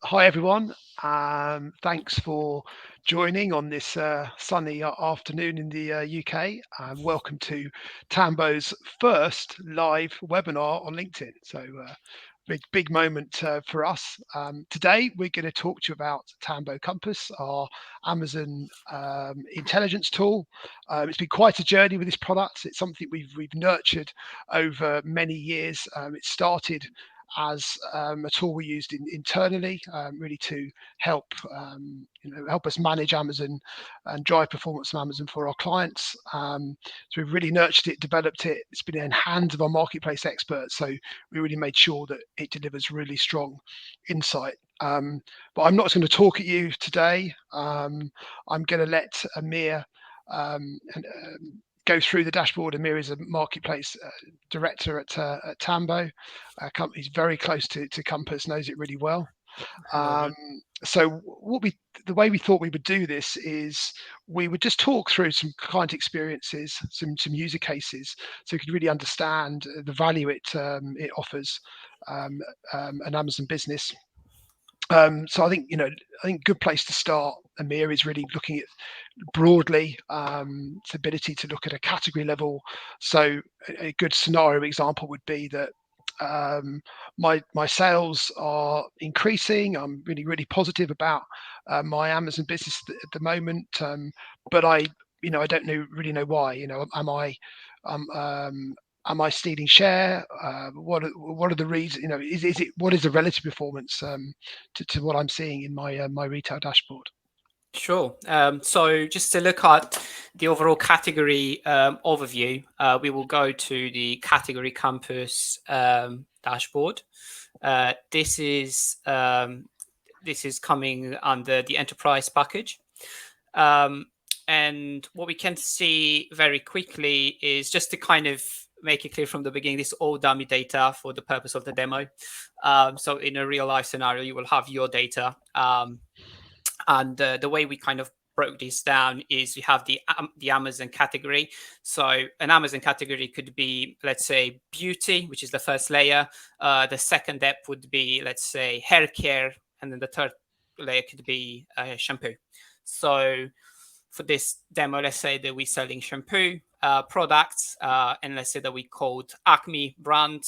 Hi everyone. Thanks for joining on this sunny afternoon in the UK. Welcome to Tambo's first live webinar on LinkedIn. Big moment for us. Today we're going to talk to you about Tambo Compass, our Amazon intelligence tool. It's been quite a journey with this product. It's something we've nurtured over many years. It started as a tool we used internally, really to help help us manage Amazon and drive performance from Amazon for our clients. So we've really nurtured it, developed it. It's been in hands of our marketplace experts. So we really made sure that it delivers really strong insight. But I'm not just going to talk at you today. I'm going to let Amir go through the dashboard. Amir is a marketplace director at Tambo. Company's very close to Compass, knows it really well. Lovely. Um, so the way we thought we would do this is we would just talk through some client experiences, some user cases, so you could really understand the value it offers an Amazon business. So I think good place to start, Amir, is really looking at broadly its ability to look at a category level. So a good scenario example would be that my sales are increasing. I'm really positive about my Amazon business at the moment, but I don't really know why. Um, um, am I stealing share? What are the reasons? Is it what is the relative performance to what I'm seeing in my retail dashboard? Sure. So just to look at the overall category overview, we will go to the category compass dashboard. This is coming under the enterprise package. And what we can see very quickly is just to kind of make it clear from the beginning, this is all dummy data for the purpose of the demo. So in a real life scenario, you will have your data. And the way we kind of broke this down is we have the Amazon category. So an Amazon category could be, let's say, beauty, which is the first layer. The second depth would be, let's say, hair care, and then the third layer could be shampoo. So for this demo, let's say that we're selling shampoo products, and let's say that we code Acme brand,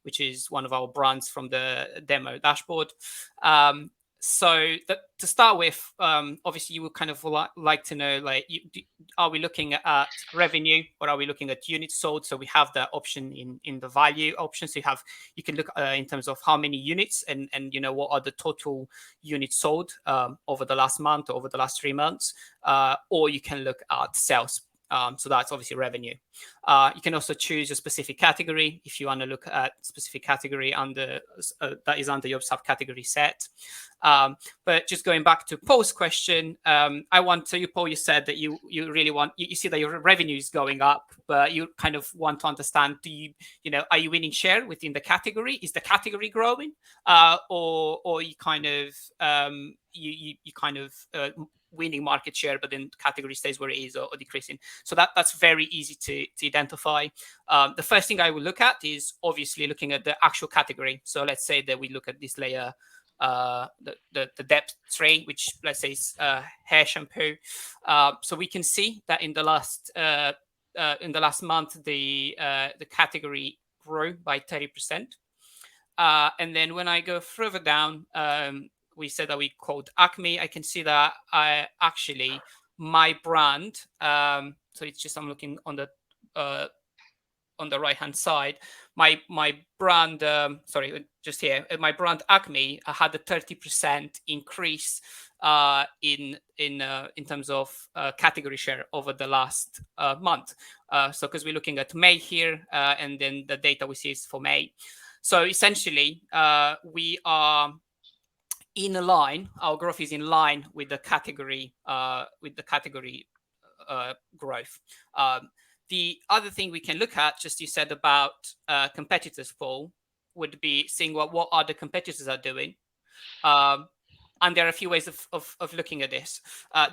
which is one of our brands from the demo dashboard. To start with, obviously you would kind of like to know, like, are we looking at revenue or are we looking at units sold? So we have the option in the value option. So you can look in terms of how many units and what are the total units sold over the last month or over the last 3 months, or you can look at sales. So that's obviously revenue. You can also choose a specific category if you want to look at specific category under that is under your subcategory set. But just going back to Paul's question, Paul, you said that you really want, you see that your revenue is going up, but you kind of want to understand, are you winning share within the category? Is the category growing? Or you kind of, winning market share, but then category stays where it is or decreasing. So that's very easy to identify. The first thing I will look at is obviously looking at the actual category. So let's say that we look at this layer, the depth tray, which let's say is hair shampoo. So we can see that in the last month, the category grew by 30%. And then when I go further down, we said that we called Acme. I can see that actually my brand. So it's just I'm looking on the right hand side. My brand, just here, my brand Acme had a 30% increase in terms of category share over the last month. So because we're looking at May here, and then the data we see is for May. So essentially, we are in line. Our growth is in line with the category growth. The other thing we can look at, just you said about competitors, Paul, would be seeing what other competitors are doing. And there are a few ways of looking at this.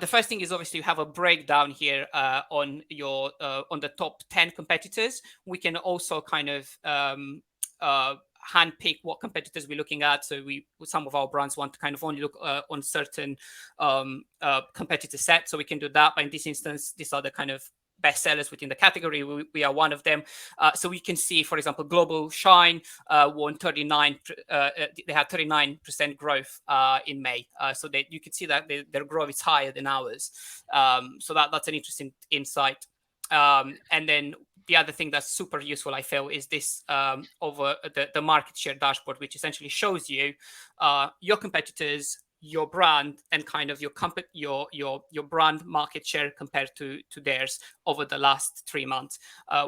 The first thing is obviously you have a breakdown here on the top 10 competitors. We can also kind of handpick what competitors we're looking at. So some of our brands want to kind of only look on certain competitor set, so we can do that. But in this instance, these are the kind of best sellers within the category. We are one of them. So we can see, for example, Global Shine won 39. They had 39% growth in May. So you can see that their growth is higher than ours. So that's an interesting insight. And then the other thing that's super useful, I feel, is this over the market share dashboard, which essentially shows you your competitors, your brand, and kind of your brand market share compared to theirs over the last 3 months,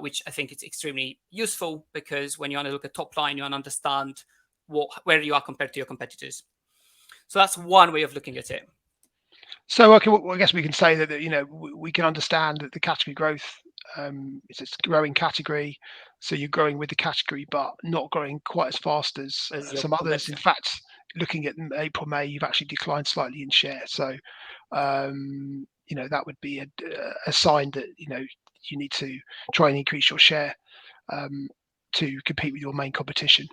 which I think is extremely useful, because when you want to look at top line, you want to understand where you are compared to your competitors. So that's one way of looking at it. So okay, well, I guess we can say that we can understand that the category growth is a growing category, so you're growing with the category, but not growing quite as fast as Your some others. competitor. In fact, looking at April, May, you've actually declined slightly in share. So that would be a sign that you need to try and increase your share to compete with your main competition.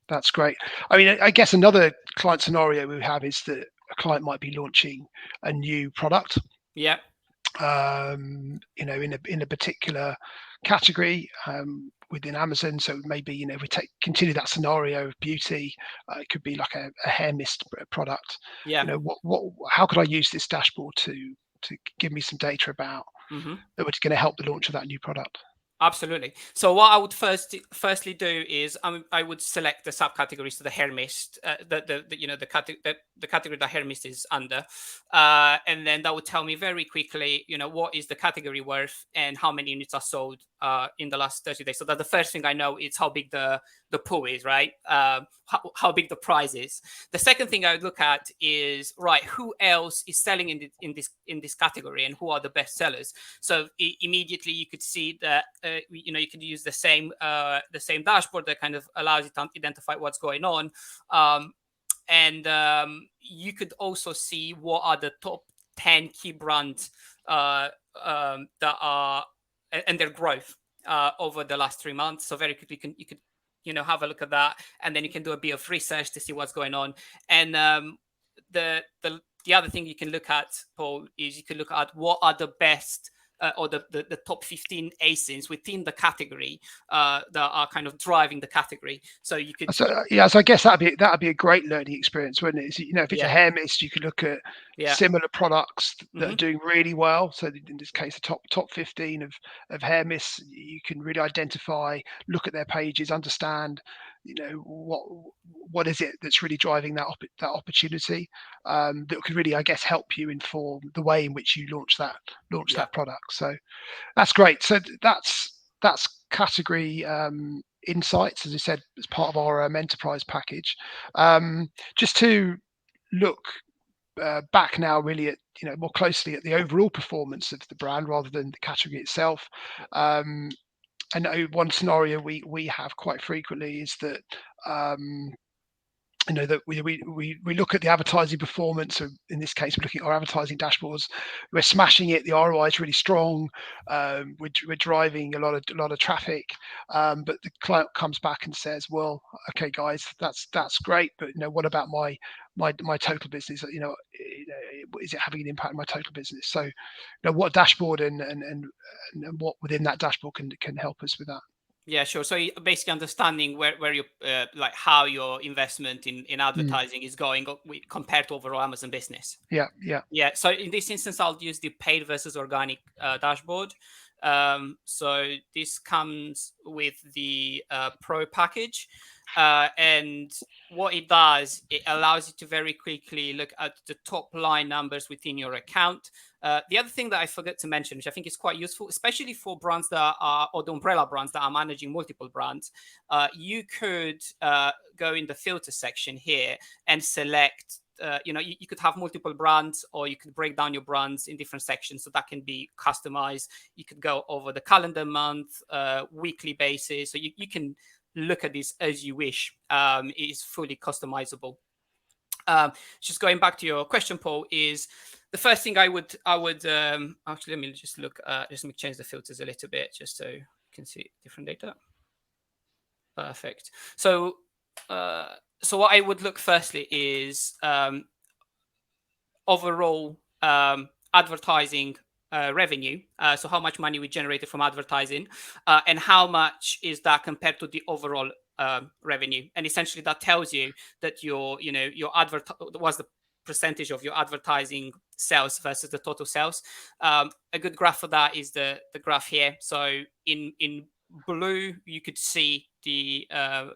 That's great. I mean, I guess another client scenario we have is that a client might be launching a new product. Yeah. In a particular category within Amazon. So maybe if we continue that scenario of beauty, it could be like a hair mist product. Yeah. How could I use this dashboard to give me some data about that, which is going to help the launch of that new product? Absolutely. So what I would firstly do is I would select the subcategories to the hair mist, the category that hair mist is under, and then that would tell me very quickly, what is the category worth and how many units are sold in the last 30 days. So that the first thing I know is how big the pool is, right? How big the prize is. The second thing I would look at is, right, who else is selling in this category and who are the best sellers. So immediately you could see that you could use the same dashboard that kind of allows you to identify what's going on, and you could also see what are the top 10 key brands that are and their growth over the last 3 months. So very quickly you could have a look at that, and then you can do a bit of research to see what's going on. And the other thing you can look at, Paul, is you can look at what are the best or the top 15 ASINs within the category that are kind of driving the category. So you could. So I guess that'd be a great learning experience, wouldn't it? So, if it's a hair mist, you could look at similar products that are doing really well. So in this case, the top 15 of hair mists, you can really identify, look at their pages, understand, what is it that's really driving that opportunity, that could really, I guess, help you inform the way in which you launch that product. So that's great. So that's category insights, as I said, as part of our enterprise package. Just to look back now, really at more closely at the overall performance of the brand rather than the category itself. I know one scenario we have quite frequently is that that we look at the advertising performance. So in this case, we're looking at our advertising dashboards. We're smashing it. The ROI is really strong. We're driving a lot of traffic, but the client comes back and says, "Well, okay, guys, that's great, but what about my total business? Is it having an impact on my total business?" So, what dashboard and what within that dashboard can help us with that. Yeah, sure. So basically understanding where you like how your investment in advertising is going compared to overall Amazon business. Yeah. So in this instance, I'll use the paid versus organic dashboard. So this comes with the Pro package, and what it does, it allows you to very quickly look at the top line numbers within your account. The other thing that I forgot to mention, which I think is quite useful, especially for brands that are, or the umbrella brands that are managing multiple brands, you could go in the filter section here and select, you could have multiple brands, or you could break down your brands in different sections. So that can be customized. You could go over the calendar month, weekly basis. So you can look at this as you wish. It is fully customizable. Just going back to your question, Paul, is the first thing I would actually, let me just look, just let me change the filters a little bit just so you can see different data. Perfect. So So what I would look firstly is overall advertising revenue. So how much money we generated from advertising, and how much is that compared to the overall revenue. And essentially that tells you that your was the percentage of your advertising sales versus the total sales. A good graph for that is the graph here. So in blue you could see the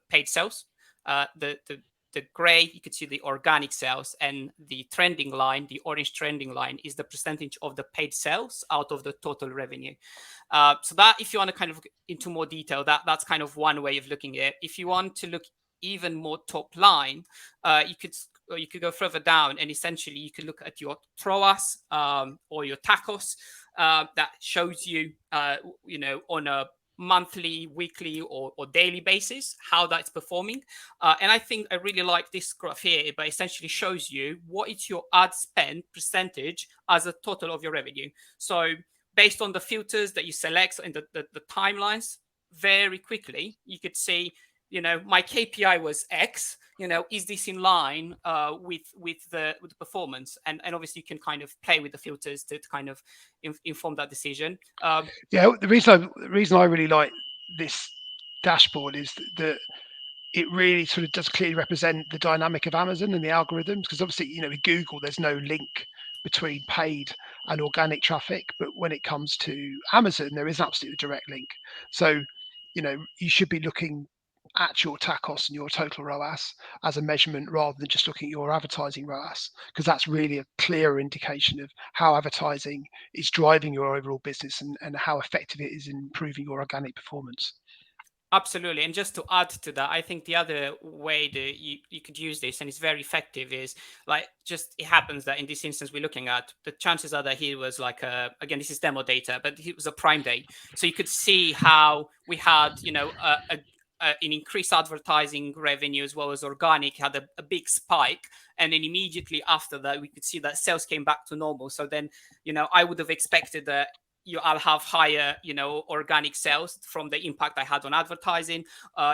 paid sales. The gray, you could see the organic sales, and the trending line, the orange trending line, is the percentage of the paid sales out of the total revenue. So that, if you want to kind of into more detail, that's kind of one way of looking at it. If you want to look even more top line, you could go further down, and essentially you could look at your TROAS or your TACOS. That shows you, on a monthly, weekly, or daily basis how that's performing. And I think I really like this graph here, but essentially shows you what is your ad spend percentage as a total of your revenue. So based on the filters that you select and the timelines, very quickly you could see, my KPI was X. Is this in line with the performance? And obviously you can kind of play with the filters to kind of inform that decision. Yeah, the reason I really like this dashboard is that it really sort of does clearly represent the dynamic of Amazon and the algorithms. Because obviously, with Google, there's no link between paid and organic traffic, but when it comes to Amazon, there is absolutely a direct link. So, you should be looking at your TACOS and your total ROAS as a measurement rather than just looking at your advertising ROAS, because that's really a clearer indication of how advertising is driving your overall business and how effective it is in improving your organic performance. Absolutely. And just to add to that, I think the other way that you could use this, and it's very effective, is like, just it happens that in this instance we're looking at, the chances are that he was like, again, this is demo data, but it was a Prime Day. So you could see how we had, an increased advertising revenue as well as organic had a big spike. And then immediately after that, we could see that sales came back to normal. So then, I would have expected that I'll have higher, organic sales from the impact I had on advertising.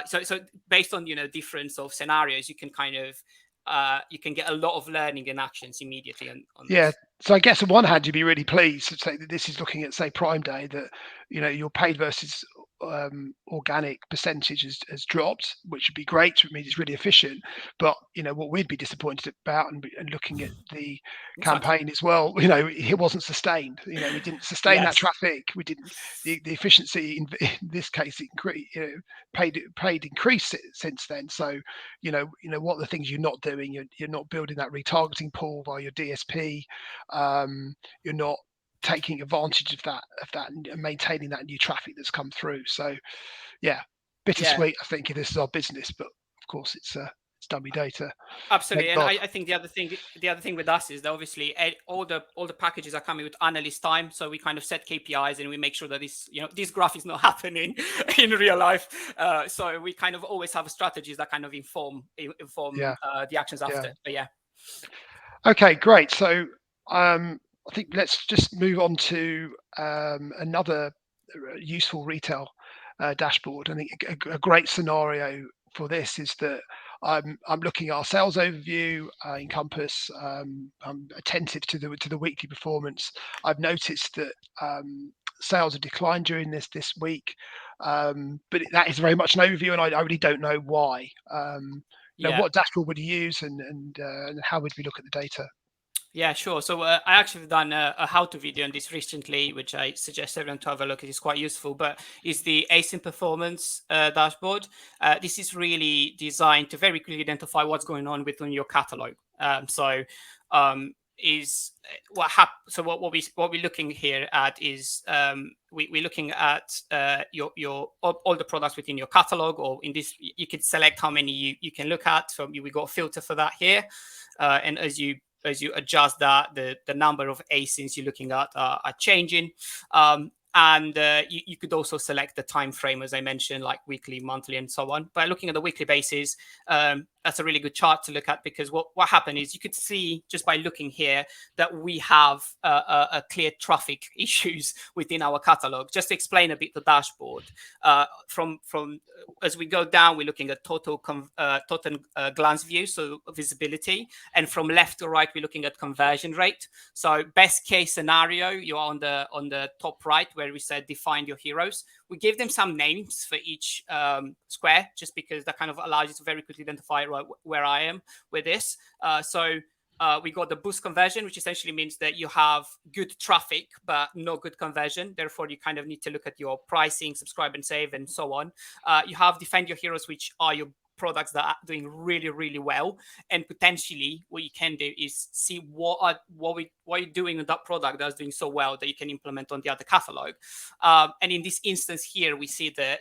So based on, different sort of scenarios, you can kind of, you can get a lot of learning and actions immediately on Yeah. this. So I guess on one hand, you'd be really pleased to say that this is looking at, say, Prime Day, that your paid versus organic percentage has dropped, which would be great. It means it's really efficient. But what we'd be disappointed about, and looking at the Exactly. campaign as well, it wasn't sustained. We didn't sustain that Yes. traffic. We didn't. The efficiency in this case paid increased since then. So what are the things you're not doing? You're not building that retargeting pool via your DSP. You're not taking advantage of that and maintaining that new traffic that's come through. So yeah, Yeah. bittersweet. I think this is our business, but of course it's dummy data. Absolutely. Thank And God. I think the other thing with us is that obviously all the packages are coming with analyst time. So we kind of set KPIs and we make sure that this graph is not happening in real life. So we kind of always have strategies that kind of inform Yeah, the actions yeah. after. But yeah. Okay, great. So I think let's just move on to another useful retail dashboard. I think a great scenario for this is that I'm looking at our sales overview in Compass. I'm attentive to the weekly performance. I've noticed that sales have declined during this week, but that is very much an overview, and I really don't know why. Yeah. What dashboard would you use, and how would we look at the data? Yeah, sure. So I actually done a how-to video on this recently, which I suggest everyone to have a look at. It's quite useful, but it's the ASIN performance dashboard. This is really designed to very quickly identify what's going on within your catalog. Is so what we're looking here at is we're looking at your all the products within your catalog, or in this you could select how many you can look at. So we got a filter for that here, and as you adjust that, the number of ASINs you're looking at are changing. And you could also select the time frame, as I mentioned, like weekly, monthly, and so on. But looking at the weekly basis, that's a really good chart to look at, because what happened is you could see just by looking here that we have a clear traffic issues within our catalog. Just to explain a bit the dashboard, from as we go down, we're looking at total glance view, so visibility, and from left to right, we're looking at conversion rate. So best case scenario, you are on the top right where we said define your heroes. We give them some names for each square, just because that kind of allows you to very quickly identify where I am with this. We got the boost conversion, which essentially means that you have good traffic, but no good conversion. Therefore, you kind of need to look at your pricing, subscribe and save, and so on. You have defend your heroes, which are your products that are doing really, really well, and potentially what you can do is see what you're doing with that product that's doing so well that you can implement on the other catalog. And in this instance here, we see that,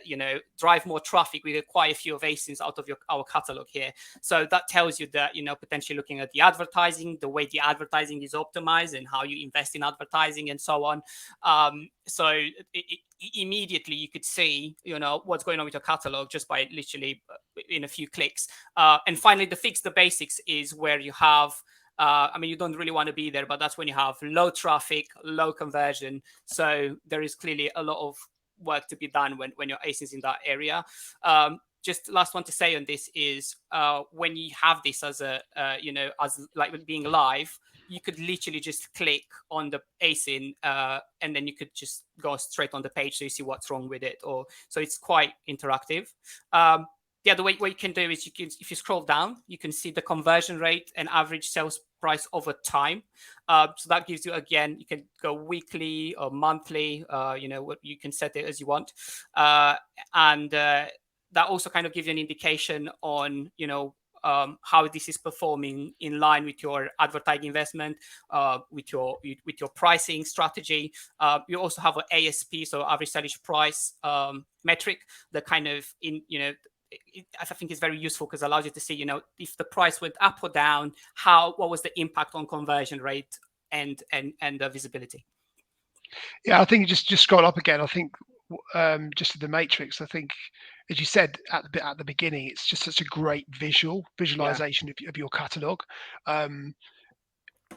drive more traffic with quite a few of ASINs out of our catalog here. So that tells you that, potentially looking at the advertising, the way the advertising is optimized, and how you invest in advertising and so on. Immediately you could see, what's going on with your catalog just by literally in a few clicks. And finally, the fix the basics is where you have, you don't really want to be there, but that's when you have low traffic, low conversion. So there is clearly a lot of work to be done when your ASIN is in that area. Just last one to say on this is, when you have this as as like being live, you could literally just click on the ASIN, and then you could just go straight on the page so you see what's wrong with it. So it's quite interactive. The other way what you can do is if you scroll down, you can see the conversion rate and average sales price over time. So that gives you, again, you can go weekly or monthly, what you can set it as you want. And that also kind of gives you an indication on, how this is performing in line with your advertising investment, with your pricing strategy. You also have an ASP, so average selling price metric, that kind of I think is very useful because it allows you to see, if the price went up or down, what was the impact on conversion rate and the visibility. Yeah, I think just scroll up again. I think just the matrix. I think, as you said at the beginning, it's just such a great visualization of your catalog.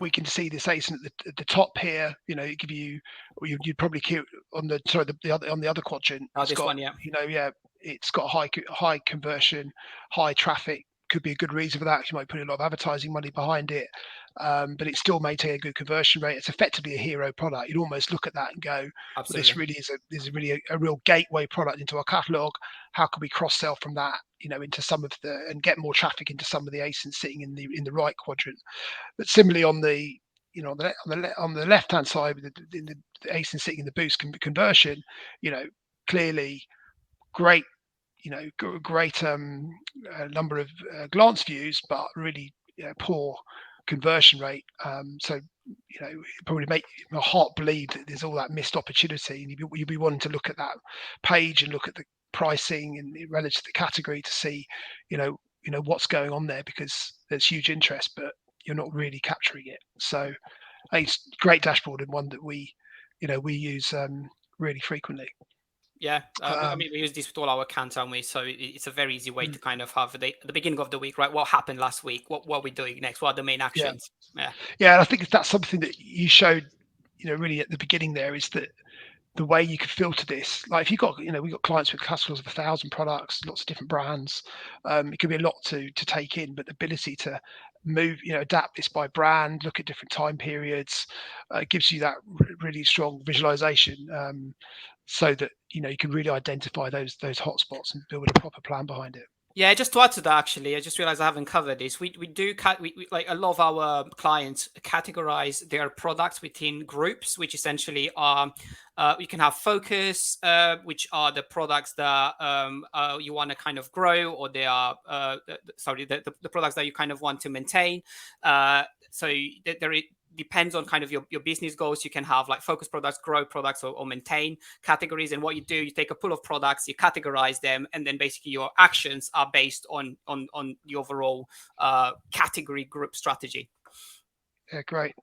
We can see this ASIN at the top here. Give you, or you'd probably keep on the other quadrant. Oh, this one, yeah. It's got high conversion, high traffic. Could be a good reason for that. You might put a lot of advertising money behind it, but it still maintain a good conversion rate. It's effectively a hero product. You'd almost look at that and go, well, this really is a real gateway product into our catalog. How can we cross sell from that, into some of and get more traffic into some of the ASINs sitting in the right quadrant. But similarly on the on the left hand side with the ASIN sitting in the boost conversion, clearly great great number of glance views, but really poor conversion rate. So it probably make my heart bleed that there's all that missed opportunity, and you'd be wanting to look at that page and look at the pricing and relative to the category to see what's going on there, because there's huge interest, but you're not really capturing it. So I think it's a great dashboard, and one that we use really frequently. Yeah, we use this with all our accounts, don't we? So it's a very easy way to kind of have the beginning of the week, right? What happened last week? What are we doing next? What are the main actions? Yeah. And I think that's something that you showed, really at the beginning there, is that the way you could filter this, like if you've got, we've got clients with catalogs of 1,000 products, lots of different brands. It could be a lot to take in, but the ability to move, adapt this by brand, look at different time periods, gives you that really strong visualization. So that you can really identify those hotspots and build a proper plan behind it. Yeah, just to add to that, actually, I just realized I haven't covered this. We like a lot of our clients categorize their products within groups, which essentially are you can have focus, which are the products that you want to kind of grow, or they are the products that you kind of want to maintain. So there depends on kind of your business goals. You can have like focus products, grow products, or maintain categories. And what you do, you take a pool of products, you categorize them, and then basically your actions are based on the overall category group strategy. Yeah, great.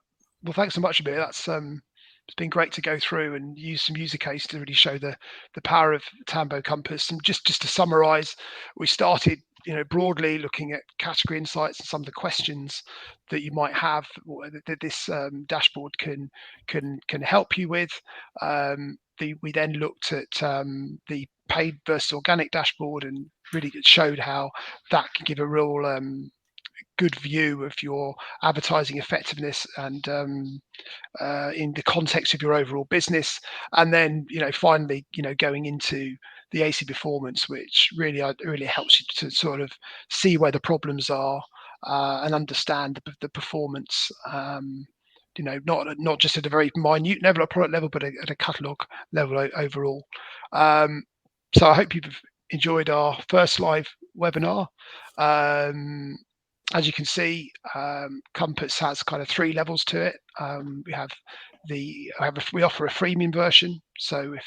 Well, thanks so much, Amir. That's it's been great to go through and use some user case to really show the power of Tambo Compass. And just to summarize, we started broadly looking at category insights and some of the questions that you might have that this dashboard can help you with. We then looked at the paid versus organic dashboard and really showed how that can give a real good view of your advertising effectiveness and in the context of your overall business. And then finally going into the AC performance, which really helps you to sort of see where the problems are and understand the performance. Not just at a very minute level, at product level, but at a catalogue level overall. So I hope you've enjoyed our first live webinar. As you can see, Compass has kind of 3 levels to it. We offer a freemium version. So if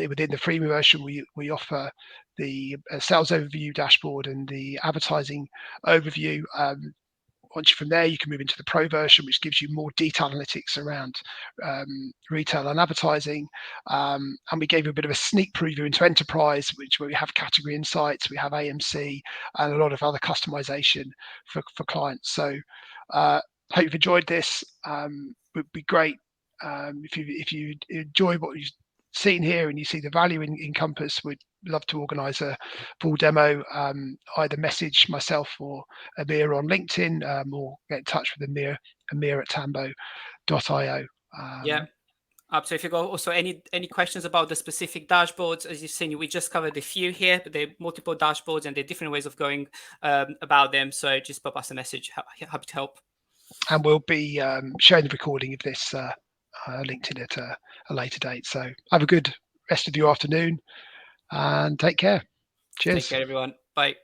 within the freemium version, we offer the sales overview dashboard and the advertising overview. Once you're from there, you can move into the pro version, which gives you more detailed analytics around retail and advertising. And we gave you a bit of a sneak preview into enterprise, where we have category insights, we have AMC, and a lot of other customization for clients. So hope you've enjoyed this. Would be great if you enjoy what you've seen here and you see the value in Compass. We'd love to organise a full demo. Either message myself or Amir on LinkedIn, or get in touch with Amir at tambo.io. Yeah. So if you go also any questions about the specific dashboards, as you've seen, we just covered a few here, but there are multiple dashboards and there are different ways of going about them. So just pop us a message. Happy to help. And we'll be showing the recording of this LinkedIn at a later date. So have a good rest of your afternoon and take care. Cheers. Take care, everyone. Bye.